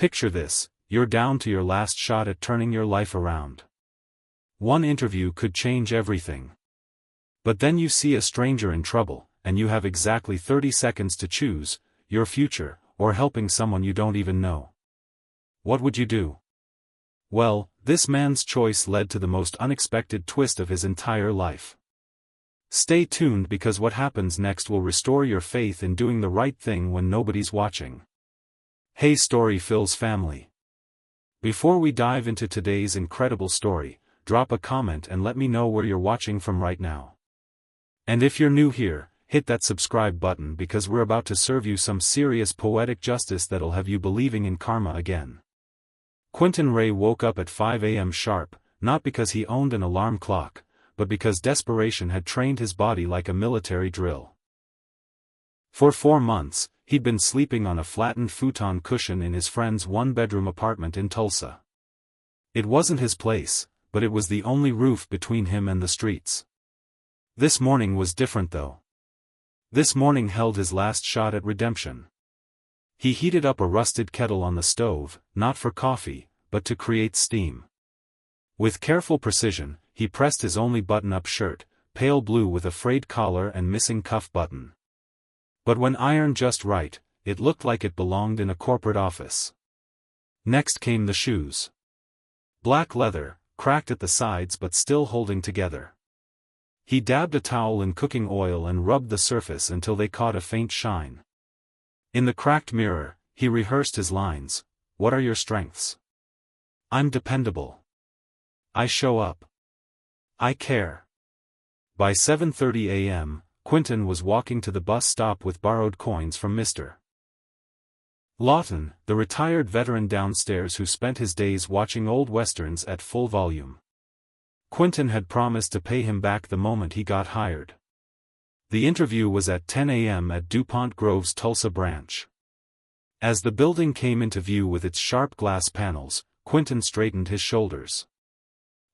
Picture this, you're down to your last shot at turning your life around. One interview could change everything. But then you see a stranger in trouble, and you have exactly 30 seconds to choose, your future, or helping someone you don't even know. What would you do? Well, this man's choice led to the most unexpected twist of his entire life. Stay tuned because what happens next will restore your faith in doing the right thing when nobody's watching. Hey Storyphills family! Before we dive into today's incredible story, drop a comment and let me know where you're watching from right now. And if you're new here, hit that subscribe button because we're about to serve you some serious poetic justice that'll have you believing in karma again. Quentin Ray woke up at 5 a.m. sharp, not because he owned an alarm clock, but because desperation had trained his body like a military drill. For 4 months, he'd been sleeping on a flattened futon cushion in his friend's one-bedroom apartment in Tulsa. It wasn't his place, but it was the only roof between him and the streets. This morning was different though. This morning held his last shot at redemption. He heated up a rusted kettle on the stove, not for coffee, but to create steam. With careful precision, he pressed his only button-up shirt, pale blue with a frayed collar and missing cuff button. But when ironed just right, it looked like it belonged in a corporate office. Next came the shoes. Black leather, cracked at the sides but still holding together. He dabbed a towel in cooking oil and rubbed the surface until they caught a faint shine. In the cracked mirror, he rehearsed his lines. What are your strengths? I'm dependable. I show up. I care. By 7:30 a.m., Quentin was walking to the bus stop with borrowed coins from Mr. Lawton, the retired veteran downstairs who spent his days watching old westerns at full volume. Quentin had promised to pay him back the moment he got hired. The interview was at 10 a.m. at DuPont Grove's Tulsa branch. As the building came into view with its sharp glass panels, Quentin straightened his shoulders.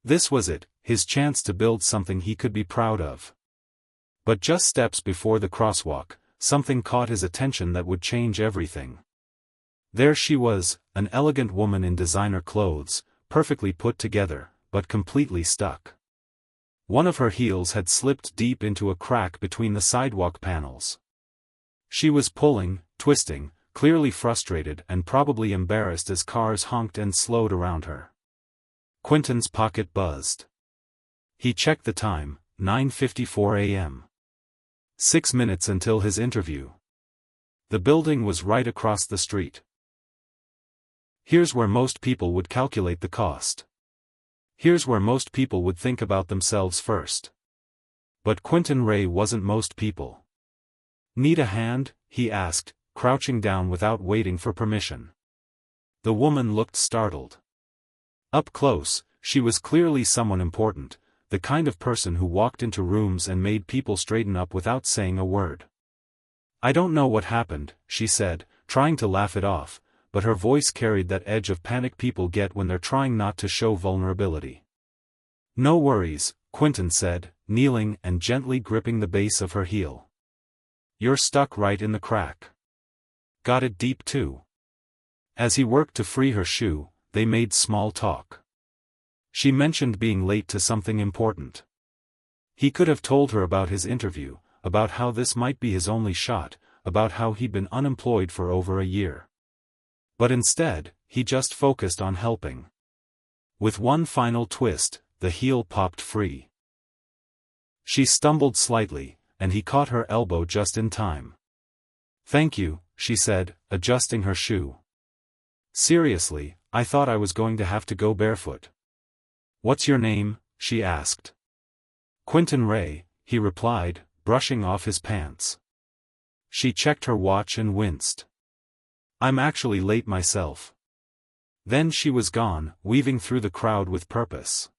This was it, his chance to build something he could be proud of. But just steps before the crosswalk, something caught his attention that would change everything. There she was, an elegant woman in designer clothes, perfectly put together, but completely stuck. One of her heels had slipped deep into a crack between the sidewalk panels. She was pulling, twisting, clearly frustrated and probably embarrassed as cars honked and slowed around her. Quentin's pocket buzzed. He checked the time, 9:54 a.m. 6 minutes until his interview. The building was right across the street. Here's where most people would calculate the cost. Here's where most people would think about themselves first. But Quentin Ray wasn't most people. Need a hand? He asked, crouching down without waiting for permission. The woman looked startled. Up close, she was clearly someone important, the kind of person who walked into rooms and made people straighten up without saying a word. I don't know what happened, she said, trying to laugh it off, but her voice carried that edge of panic people get when they're trying not to show vulnerability. No worries, Quentin said, kneeling and gently gripping the base of her heel. You're stuck right in the crack. Got it deep too. As he worked to free her shoe, they made small talk. She mentioned being late to something important. He could have told her about his interview, about how this might be his only shot, about how he'd been unemployed for over a year. But instead, he just focused on helping. With one final twist, the heel popped free. She stumbled slightly, and he caught her elbow just in time. Thank you, she said, adjusting her shoe. Seriously, I thought I was going to have to go barefoot. What's your name? She asked. Quentin Ray, he replied, brushing off his pants. She checked her watch and winced. I'm actually late myself. Then she was gone, weaving through the crowd with purpose.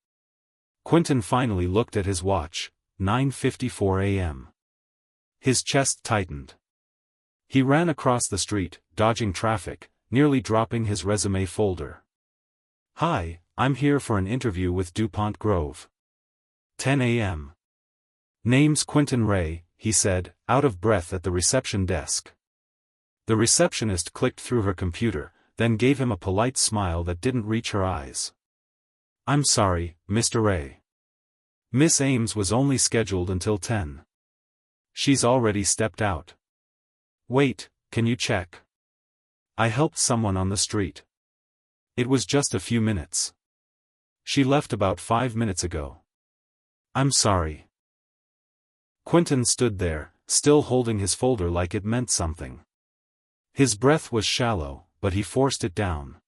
Quentin finally looked at his watch, 9:54 a.m. His chest tightened. He ran across the street, dodging traffic, nearly dropping his resume folder. Hi, I'm here for an interview with DuPont Grove. 10 a.m. Name's Quentin Ray, he said, out of breath at the reception desk. The receptionist clicked through her computer, then gave him a polite smile that didn't reach her eyes. "I'm sorry, Mr. Ray. Miss Ames was only scheduled until 10. She's already stepped out." "Wait, can you check? I helped someone on the street. It was just a few minutes. She left about 5 minutes ago." "I'm sorry." Quentin stood there, still holding his folder like it meant something. His breath was shallow, but he forced it down.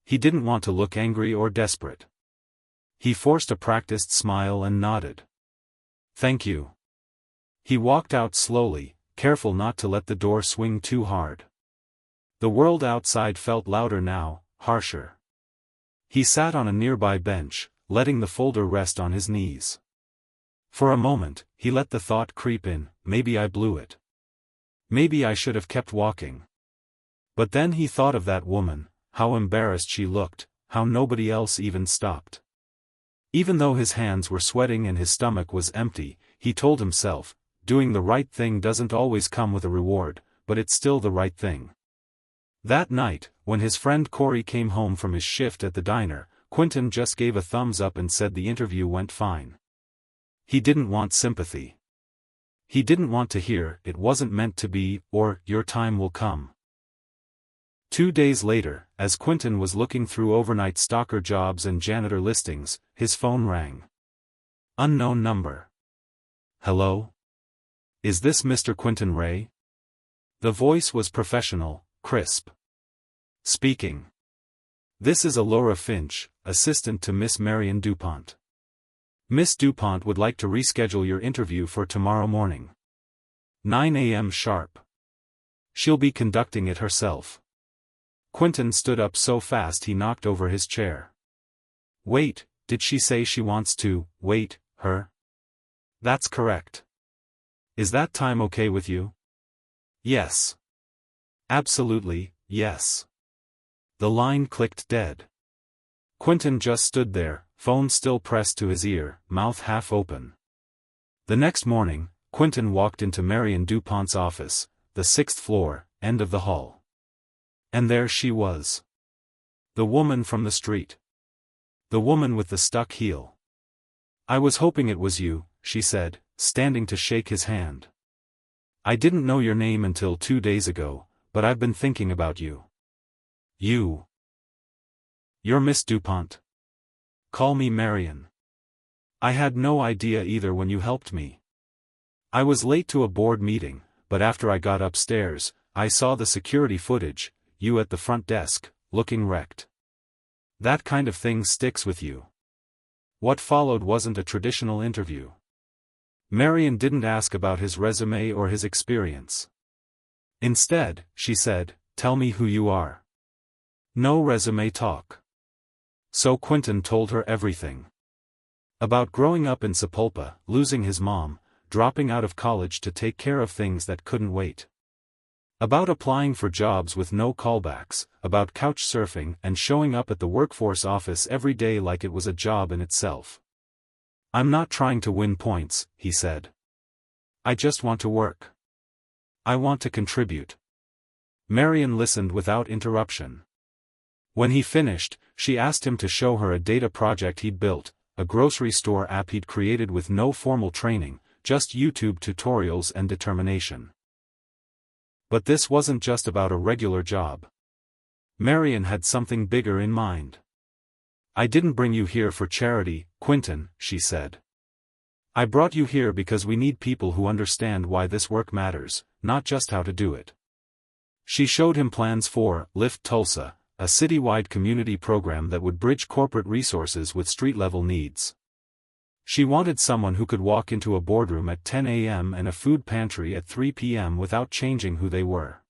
He didn't want to look angry or desperate. He forced a practiced smile and nodded. "Thank you." He walked out slowly, careful not to let the door swing too hard. The world outside felt louder now, harsher. He sat on a nearby bench, letting the folder rest on his knees. For a moment, he let the thought creep in, maybe I blew it. Maybe I should have kept walking. But then he thought of that woman, how embarrassed she looked, how nobody else even stopped. Even though his hands were sweating and his stomach was empty, he told himself, doing the right thing doesn't always come with a reward, but it's still the right thing. That night, when his friend Corey came home from his shift at the diner, Quentin just gave a thumbs up and said the interview went fine. He didn't want sympathy. He didn't want to hear, "It wasn't meant to be," or, "Your time will come." 2 days later, as Quentin was looking through overnight stalker jobs and janitor listings, his phone rang. Unknown number. "Hello? Is this Mr. Quentin Ray?" The voice was professional, crisp. "Speaking. This is Alora Finch, assistant to Miss Marion DuPont. Miss DuPont would like to reschedule your interview for tomorrow morning. 9 a.m. sharp. She'll be conducting it herself." Quentin stood up so fast he knocked over his chair. "Wait, did she say she wants to wait her?" "That's correct. Is that time okay with you?" "Yes. Absolutely, yes." The line clicked dead. Quentin just stood there, phone still pressed to his ear, mouth half open. The next morning, Quentin walked into Marion DuPont's office, the 6th floor, end of the hall. And there she was. The woman from the street. The woman with the stuck heel. "I was hoping it was you," she said, standing to shake his hand. "I didn't know your name until 2 days ago, but I've been thinking about you." "You? You're Miss DuPont?" "Call me Marion. I had no idea either when you helped me. I was late to a board meeting, but after I got upstairs, I saw the security footage, you at the front desk, looking wrecked. That kind of thing sticks with you." What followed wasn't a traditional interview. Marion didn't ask about his resume or his experience. Instead, she said, "Tell me who you are." No resume talk. So Quentin told her everything. About growing up in Sepulpa, losing his mom, dropping out of college to take care of things that couldn't wait. About applying for jobs with no callbacks, about couch surfing and showing up at the workforce office every day like it was a job in itself. "I'm not trying to win points," he said. "I just want to work. I want to contribute." Marion listened without interruption. When he finished, she asked him to show her a data project he'd built, a grocery store app he'd created with no formal training, just YouTube tutorials and determination. But this wasn't just about a regular job. Marion had something bigger in mind. "I didn't bring you here for charity, Quentin," she said. "I brought you here because we need people who understand why this work matters, not just how to do it." She showed him plans for Lift Tulsa, a citywide community program that would bridge corporate resources with street-level needs. She wanted someone who could walk into a boardroom at 10 a.m. and a food pantry at 3 p.m. without changing who they were.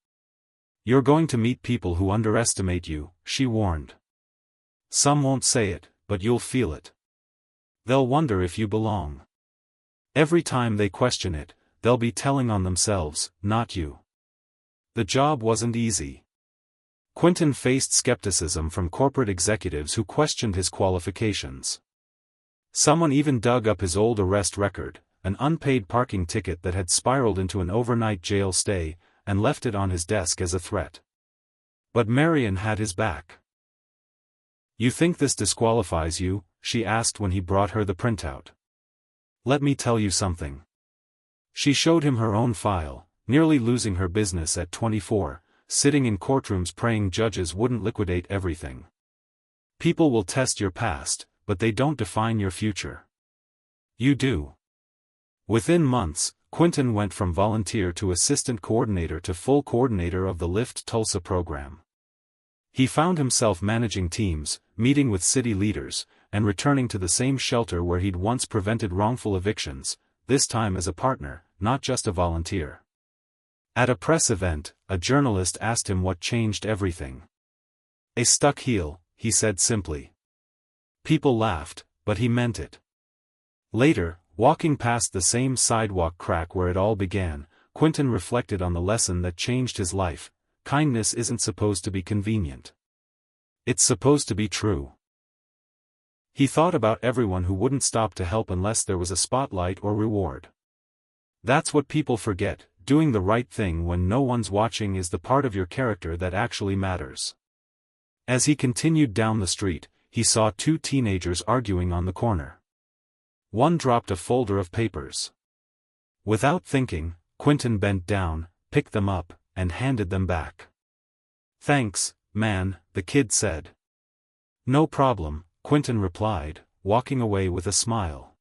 "You're going to meet people who underestimate you," she warned. "Some won't say it, but you'll feel it. They'll wonder if you belong. Every time they question it, they'll be telling on themselves, not you." The job wasn't easy. Quentin faced skepticism from corporate executives who questioned his qualifications. Someone even dug up his old arrest record, an unpaid parking ticket that had spiraled into an overnight jail stay, and left it on his desk as a threat. But Marion had his back. "You think this disqualifies you?" she asked when he brought her the printout. "Let me tell you something." She showed him her own file, nearly losing her business at 24, sitting in courtrooms praying judges wouldn't liquidate everything. "People will test your past, but they don't define your future. You do." Within months, Quentin went from volunteer to assistant coordinator to full coordinator of the Lift Tulsa program. He found himself managing teams, meeting with city leaders, and returning to the same shelter where he'd once prevented wrongful evictions, this time as a partner, not just a volunteer. At a press event, a journalist asked him what changed everything. "A stuck heel," he said simply. People laughed, but he meant it. Later, walking past the same sidewalk crack where it all began, Quentin reflected on the lesson that changed his life: kindness isn't supposed to be convenient. It's supposed to be true. He thought about everyone who wouldn't stop to help unless there was a spotlight or reward. That's what people forget: doing the right thing when no one's watching is the part of your character that actually matters. As he continued down the street, he saw two teenagers arguing on the corner. One dropped a folder of papers. Without thinking, Quentin bent down, picked them up, and handed them back. "Thanks, man," the kid said. "No problem," Quentin replied, walking away with a smile.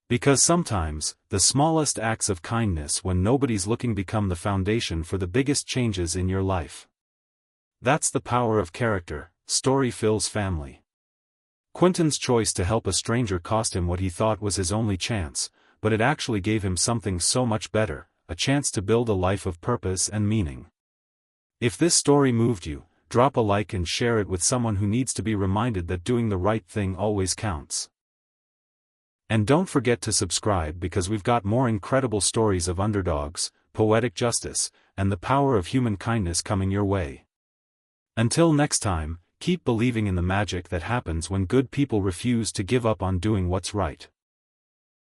Because sometimes, the smallest acts of kindness when nobody's looking become the foundation for the biggest changes in your life. That's the power of character. Storyphills family. Quentin's choice to help a stranger cost him what he thought was his only chance, but it actually gave him something so much better: a chance to build a life of purpose and meaning. If this story moved you, drop a like and share it with someone who needs to be reminded that doing the right thing always counts. And don't forget to subscribe, because we've got more incredible stories of underdogs, poetic justice, and the power of human kindness coming your way. Until next time, keep believing in the magic that happens when good people refuse to give up on doing what's right.